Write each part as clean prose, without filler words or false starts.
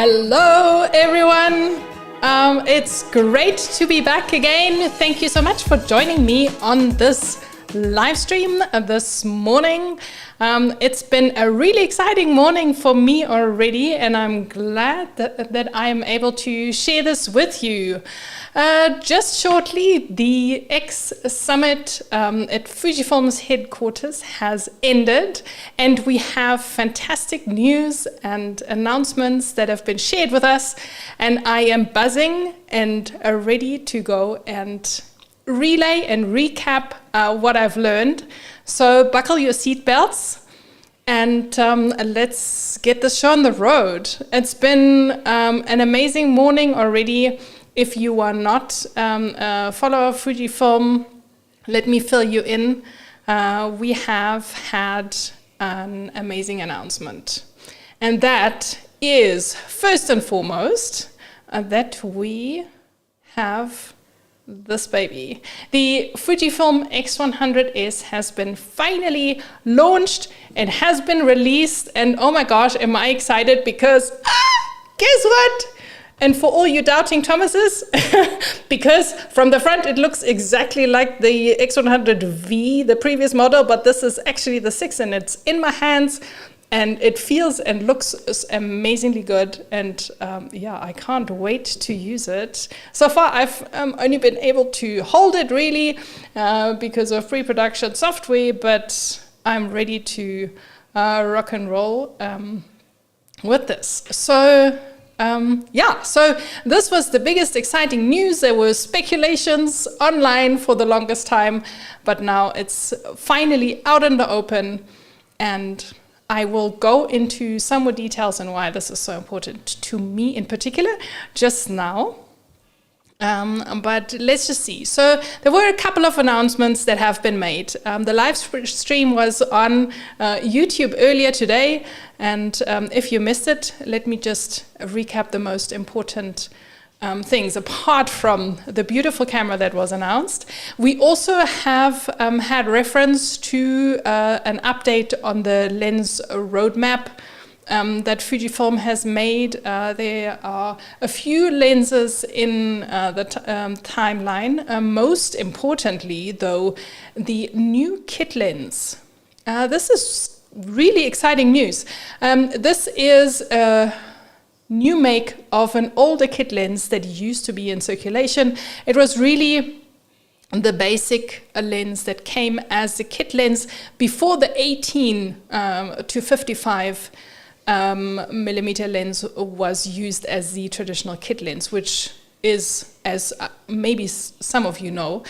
Hello, everyone. It's great to be back again. Thank you so much for joining me on this live stream this morning. It's been a really exciting morning for me already, and I'm glad that I'm able to share this with you. Just shortly, the X Summit at Fujifilm's headquarters has ended, and we have fantastic news and announcements that have been shared with us, and I am buzzing and ready to go and relay and recap what I've learned. So buckle your seatbelts and let's get this show on the road. It's been an amazing morning already. If you are not a follower of Fujifilm, let me fill you in. We have had an amazing announcement. And that is, first and foremost, that we have this baby. The Fujifilm X100S has been finally launched and has been released. And oh my gosh, am I excited because, guess what? And for all you doubting Thomases, because from the front it looks exactly like the X100V, the previous model, but this is actually the 6 and it's in my hands and it feels and looks amazingly good. And yeah, I can't wait to use it. So far I've only been able to hold it really because of pre-production software, but I'm ready to rock and roll with this. So so this was the biggest exciting news. There were speculations online for the longest time, but now it's finally out in the open, and I will go into some more details on why this is so important to me in particular just now. But let's just see. So there were a couple of announcements that have been made. The live stream was on YouTube earlier today, and if you missed it, let me just recap the most important things. Apart from the beautiful camera that was announced, we also have had reference to an update on the lens roadmap that Fujifilm has made. There are a few lenses in the timeline. Most importantly, though, the new kit lens. This is really exciting news. This is a new make of an older kit lens that used to be in circulation. It was really the basic lens that came as the kit lens before the 18 to 55 millimeter lens was used as the traditional kit lens, which is, as maybe some of you know,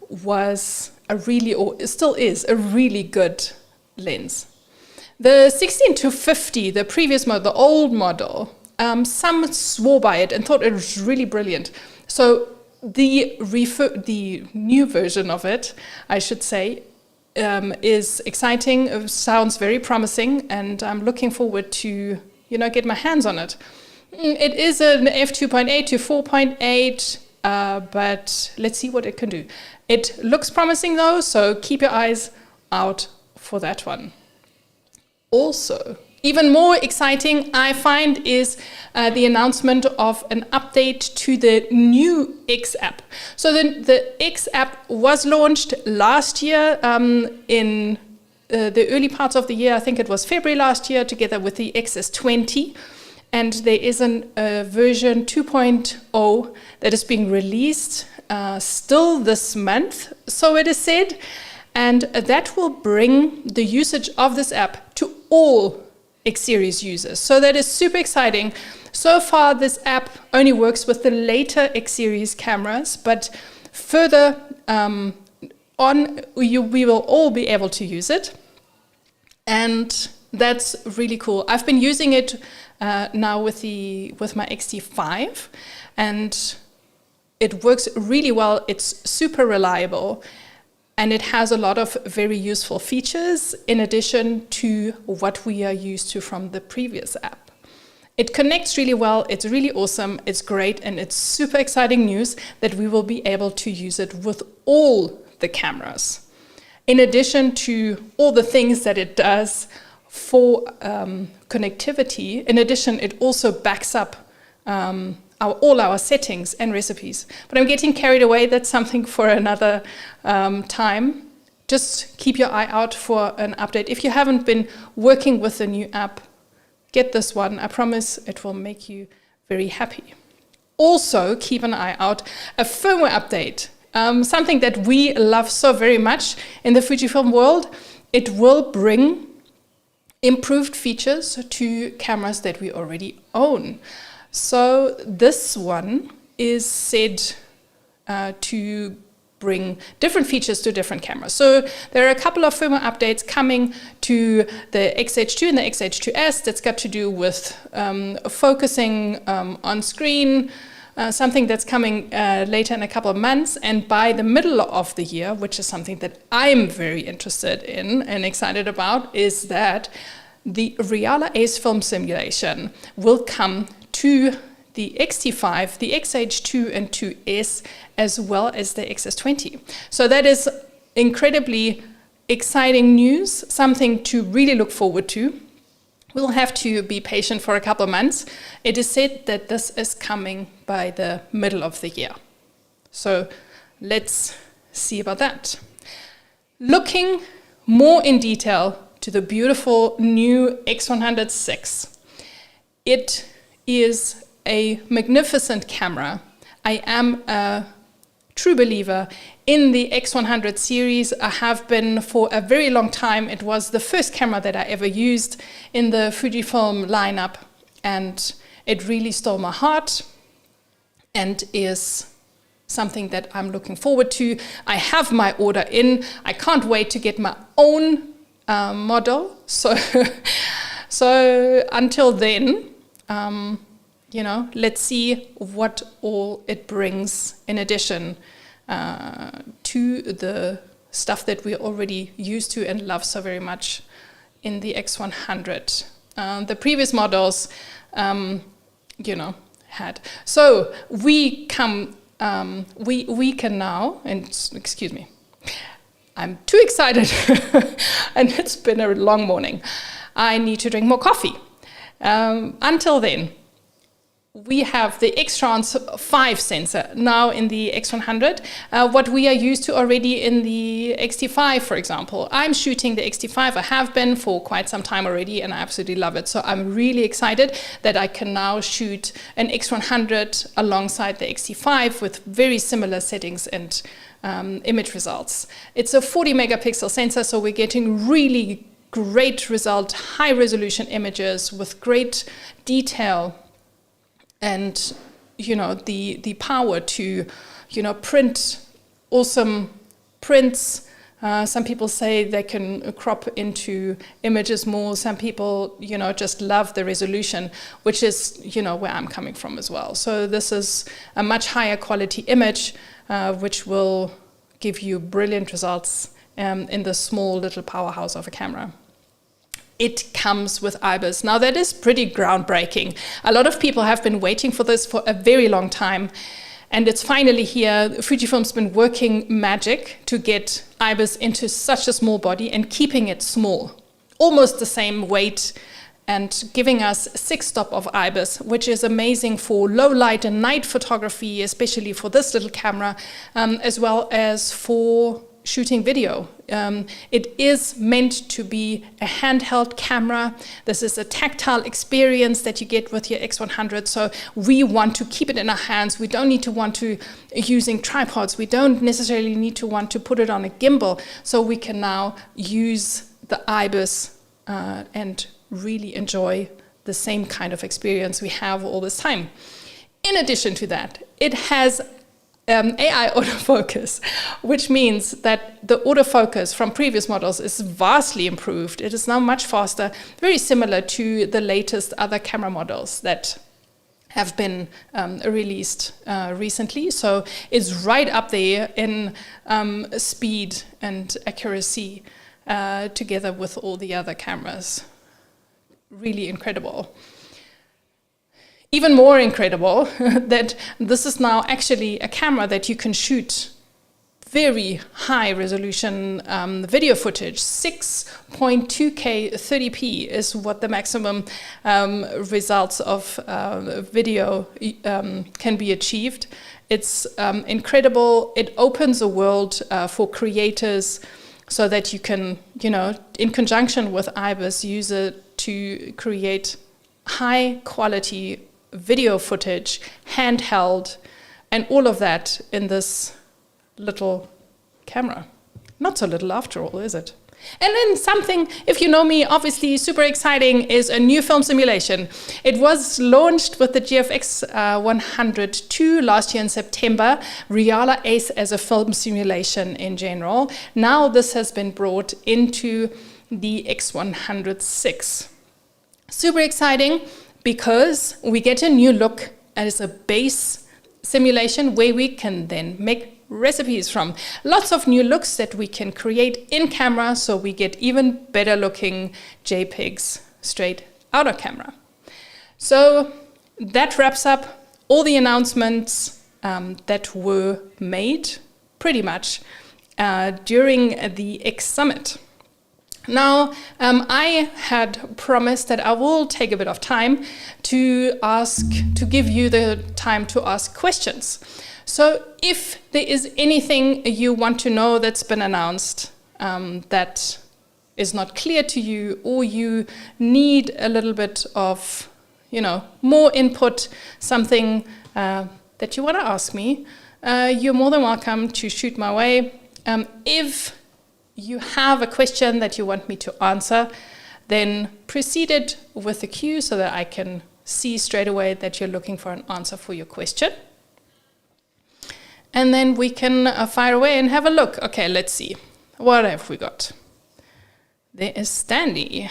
was a really, or still is, a really good lens. The 16 to 50, the previous model, the old model, some swore by it and thought it was really brilliant. So the new version of it, I should say, is exciting, sounds very promising, and I'm looking forward to, get my hands on it. It is an f2.8 to 4.8, but let's see what it can do. It looks promising though, so keep your eyes out for that one. Also, even more exciting, I find, is the announcement of an update to the new X app. So the X app was launched last year in the early parts of the year. I think it was February last year, together with the XS20. And there is a version 2.0 that is being released still this month, so it is said. And that will bring the usage of this app to all X series users. So that is super exciting. So far, this app only works with the later X series cameras, but further on, we will all be able to use it. And that's really cool. I've been using it now with my X-T5, and it works really well. It's super reliable. And it has a lot of very useful features in addition to what we are used to from the previous app. It connects really well, it's really awesome, it's great, and it's super exciting news that we will be able to use it with all the cameras. In addition to all the things that it does for connectivity. In addition, it also backs up all our settings and recipes. But I'm getting carried away. That's something for another time. Just keep your eye out for an update. If you haven't been working with the new app, get this one. I promise it will make you very happy. Also, keep an eye out, a firmware update. Something that we love so very much in the Fujifilm world. It will bring improved features to cameras that we already own. So this one is said to bring different features to different cameras. So there are a couple of firmware updates coming to the XH2 and the XH2S that's got to do with focusing on screen, something that's coming later in a couple of months. And by the middle of the year, which is something that I'm very interested in and excited about, is that the Reala Ace film simulation will come to the X-T5, the XH2 and 2S, as well as the XS20. So that is incredibly exciting news, something to really look forward to. We'll have to be patient for a couple of months. It is said that this is coming by the middle of the year. So let's see about that. Looking more in detail to the beautiful new X100VI. It is a magnificent camera. I am a true believer in the X100 series. I have been for a very long time. It was the first camera that I ever used in the Fujifilm lineup, and it really stole my heart and is something that I'm looking forward to. I have my order in. I can't wait to get my own model. So until then, let's see what all it brings in addition to the stuff that we're already used to and love so very much in the X100. The previous models, had. So we can now, and excuse me, I'm too excited and it's been a long morning. I need to drink more coffee. Until then, we have the X-Trans 5 sensor now in the X100, what we are used to already in the X-T5, for example. I'm shooting the X-T5, I have been for quite some time already, and I absolutely love it. So I'm really excited that I can now shoot an X100 alongside the X-T5 with very similar settings and image results. It's a 40 megapixel sensor, so we're getting really great result, high resolution images with great detail. And, the power to, print awesome prints. Some people say they can crop into images more. Some people, just love the resolution, which is, where I'm coming from as well. So this is a much higher quality image, which will give you brilliant results in the small little powerhouse of a camera. It comes with IBIS. Now that is pretty groundbreaking. A lot of people have been waiting for this for a very long time, and it's finally here. Fujifilm's been working magic to get IBIS into such a small body and keeping it small, almost the same weight, and giving us 6 stop of IBIS, which is amazing for low light and night photography, especially for this little camera, as well as for shooting video. It is meant to be a handheld camera. This is a tactile experience that you get with your X100. So we want to keep it in our hands. We don't need to want to using tripods. We don't necessarily need to want to put it on a gimbal. So we can now use the IBIS and really enjoy the same kind of experience we have all this time. In addition to that, it has AI autofocus, which means that the autofocus from previous models is vastly improved. It is now much faster, very similar to the latest other camera models that have been released recently. So it's right up there in speed and accuracy together with all the other cameras. Really incredible. Even more incredible that this is now actually a camera that you can shoot very high resolution video footage. 6.2K 30p is what the maximum results of video can be achieved. It's incredible. It opens a world for creators so that you can, in conjunction with IBIS, use it to create high quality video footage, handheld, and all of that in this little camera. Not so little after all, is it? And then something, if you know me, obviously super exciting, is a new film simulation. It was launched with the GFX 102 last year in September, Reala Ace as a film simulation in general. Now this has been brought into the X106. Super exciting because we get a new look as a base simulation where we can then make recipes from. Lots of new looks that we can create in camera, so we get even better looking JPEGs straight out of camera. So that wraps up all the announcements that were made pretty much during the X Summit. Now, I had promised that I will take a bit of time to give you the time to ask questions. So if there is anything you want to know that's been announced that is not clear to you, or you need a little bit of, more input, something that you want to ask me, you're more than welcome to shoot my way. If you have a question that you want me to answer, then proceed it with the cue so that I can see straight away that you're looking for an answer for your question. And then we can fire away and have a look. Okay, let's see. What have we got? There is Stanley,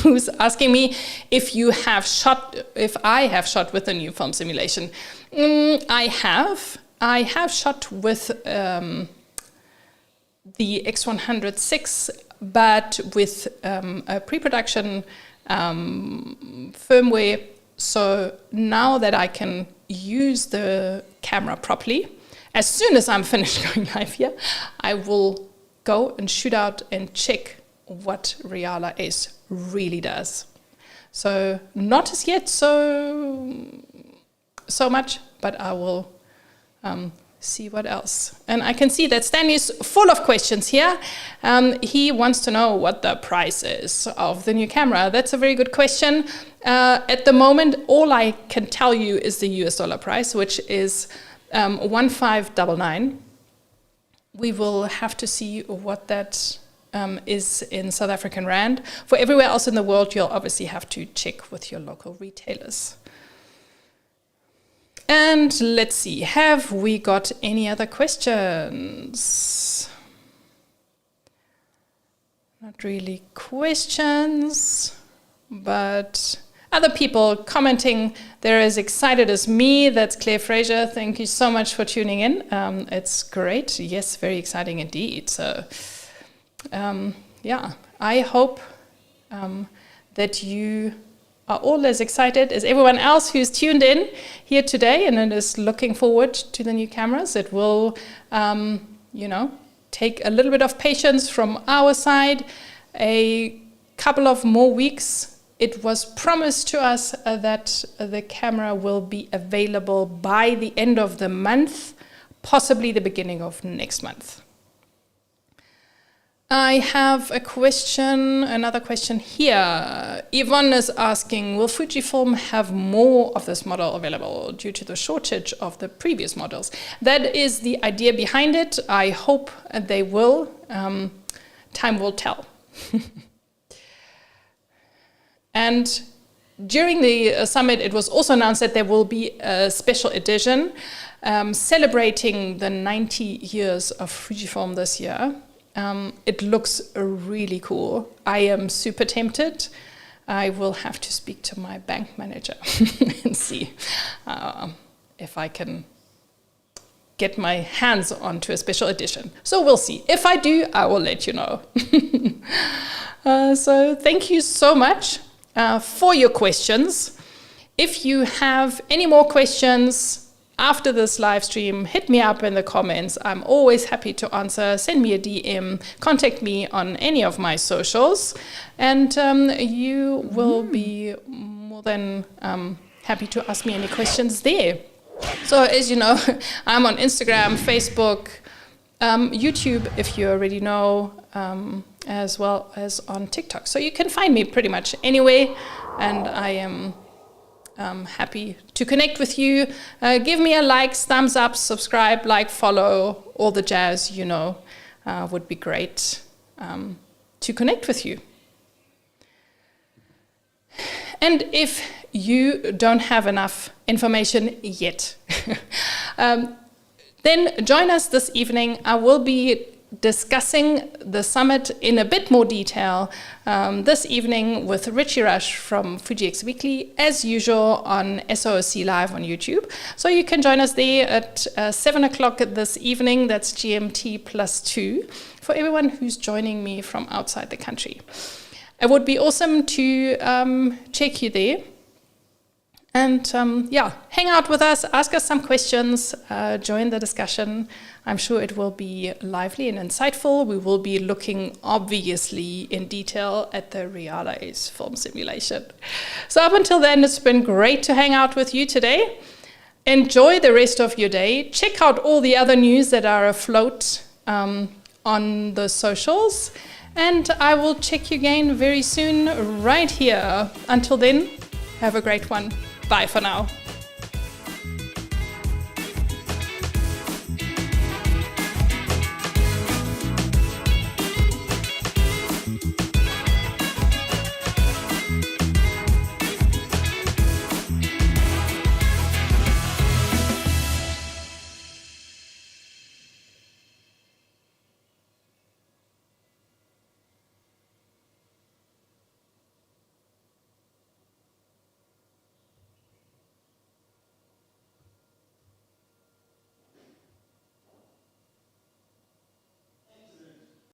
who's asking me if I have shot with the new film simulation. I have shot with the X106, but with a pre-production firmware. So now that I can use the camera properly, as soon as I'm finished going live here, I will go and shoot out and check what Reala Ace really does. So not as yet so much, but I will see what else. And I can see that Stanley is full of questions here. He wants to know what the price is of the new camera. That's a very good question. At the moment, all I can tell you is the US dollar price, which is 1599. We will have to see what that is in South African rand. For everywhere else in the world, you'll obviously have to check with your local retailers. And let's see, have we got any other questions? Not really questions, but other people commenting. They're as excited as me. That's Claire Fraser. Thank you so much for tuning in. It's great. Yes, very exciting indeed. So, yeah, I hope that you are all as excited as everyone else who's tuned in here today and is looking forward to the new cameras. It will, take a little bit of patience from our side, a couple of more weeks. It was promised to us that the camera will be available by the end of the month, possibly the beginning of next month. I have another question here. Yvonne is asking, will Fujifilm have more of this model available due to the shortage of the previous models? That is the idea behind it. I hope they will. Time will tell. And during the summit, it was also announced that there will be a special edition celebrating the 90 years of Fujifilm this year. It looks really cool. I am super tempted. I will have to speak to my bank manager and see if I can get my hands onto a special edition. So we'll see. If I do, I will let you know. So thank you so much for your questions. If you have any more questions, after this live stream, hit me up in the comments. I'm always happy to answer. Send me a DM, contact me on any of my socials, and you will be more than happy to ask me any questions there. So as you know, I'm on Instagram, Facebook, YouTube, if you already know, as well as on TikTok. So you can find me pretty much anywhere, and I am happy to connect with you. Give me a like, thumbs up, subscribe, like, follow, all the jazz, would be great to connect with you. And if you don't have enough information yet, then join us this evening. I will be discussing the summit in a bit more detail this evening with Richie Rush from FujiX Weekly, as usual on SOC Live on YouTube. So you can join us there at 7 o'clock this evening. That's GMT +2 for everyone who's joining me from outside the country. It would be awesome to check you there. And hang out with us, ask us some questions, join the discussion. I'm sure it will be lively and insightful. We will be looking, obviously, in detail at the Realize film simulation. So up until then, it's been great to hang out with you today. Enjoy the rest of your day. Check out all the other news that are afloat on the socials. And I will check you again very soon right here. Until then, have a great one. Bye for now.